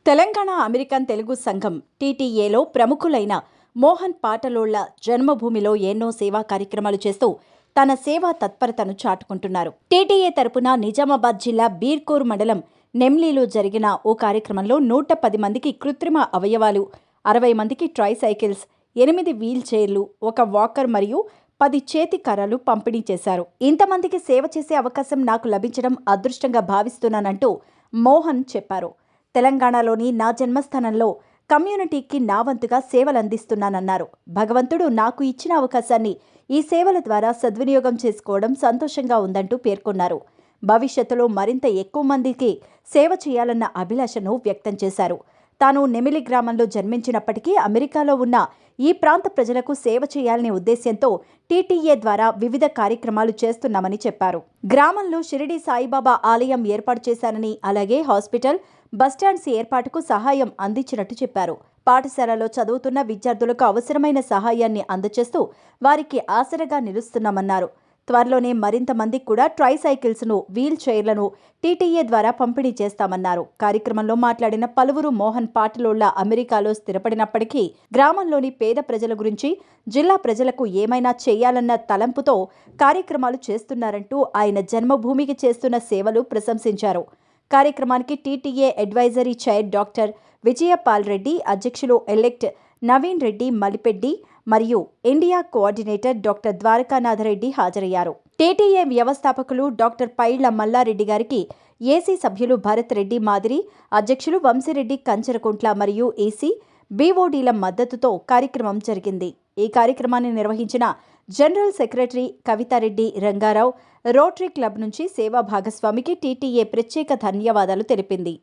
Telangana American Telugu సంఘం టీటీఏలో ప్రముఖులైన మోహన్ పాటలోళ్ల జన్మభూమిలో ఎన్నో సేవా కార్యక్రమాలు చేస్తూ తన సేవా తత్పరతను చాటుకుంటున్నారు. టీటీఏ తరపున నిజామాబాద్ జిల్లా బీర్కూర్ మండలం నెమ్లీలో జరిగిన ఓ కార్యక్రమంలో 110 మందికి కృత్రిమ అవయవాలు, 60 మందికి ట్రైసైకిల్స్, 8 వీల్ చైర్లు, 1 వాకర్ మరియు 10 చేతి కర్రలు పంపిణీ చేశారు. ఇంతమందికి సేవ చేసే అవకాశం నాకు లభించడం అదృష్టంగా భావిస్తున్నానంటూ మోహన్ చెప్పారు. తెలంగాణలోని నా జన్మస్థానంలో కమ్యూనిటీకి నా వంతుగా సేవలందిస్తున్నానన్నారు. భగవంతుడు నాకు ఇచ్చిన అవకాశాన్ని ఈ సేవల ద్వారా సద్వినియోగం చేసుకోవడం సంతోషంగా ఉందంటూ పేర్కొన్నారు. భవిష్యత్తులో మరింత ఎక్కువ మందికి సేవ చేయాలన్న అభిలాషను వ్యక్తం చేశారు. తాను నెమిలి గ్రామంలో జన్మించినప్పటికీ అమెరికాలో ఉన్న ఈ ప్రాంత ప్రజలకు సేవ చేయాలనే ఉద్దేశ్యంతో టీటీఏ ద్వారా వివిధ కార్యక్రమాలు చేస్తున్నామని చెప్పారు. గ్రామంలో షిరిడి సాయిబాబా ఆలయం ఏర్పాటు చేశానని, అలాగే హాస్పిటల్, బస్టాండ్స్ ఏర్పాటుకు సహాయం అందించినట్టు చెప్పారు. పాఠశాలలో చదువుతున్న విద్యార్థులకు అవసరమైన సహాయాన్ని అందజేస్తూ వారికి ఆసరగా నిలుస్తున్నామన్నారు. త్వరలోనే మరింత మందికి కూడా ట్రైసైకిల్స్ను, వీల్ చైర్లను టీటీఏ ద్వారా పంపిణీ చేస్తామన్నారు. కార్యక్రమంలో మాట్లాడిన పలువురు మోహన్ పాటలోళ్ల అమెరికాలో స్థిరపడినప్పటికీ గ్రామంలోని పేద ప్రజల గురించి, జిల్లా ప్రజలకు ఏమైనా చేయాలన్న తలంపుతో కార్యక్రమాలు చేస్తున్నారంటూ ఆయన జన్మభూమికి చేస్తున్న సేవలు ప్రశంసించారు. కార్యక్రమానికి TTA advisory chair doctor Vijaypal Reddy, అధ్యక్షులు ఎలెక్ట్ నవీన్ రెడ్డి మలిపెడ్డి మరియు ఇండియా కోఆర్డినేటర్ డాక్టర్ ద్వారకానాథరెడ్డి హాజరయ్యారు. టీటీఏ వ్యవస్థాపకులు డాక్టర్ పైళ్ల మల్లారెడ్డి గారికి ఏసీ సభ్యులు భరత్ రెడ్డి మాదిరి, అధ్యక్షులు వంశీరెడ్డి కంచరకుంట్ల మరియు ఏసీ, బీఓడీల మద్దతుతో కార్యక్రమం జరిగింది. ఈ కార్యక్రమాన్ని నిర్వహించిన general secretary Kavitha Reddy Rangarao, rotary club నుంచి సేవా భాగస్వామికి టీటీఏ ప్రత్యేక ధన్యవాదాలు తెలిపింది.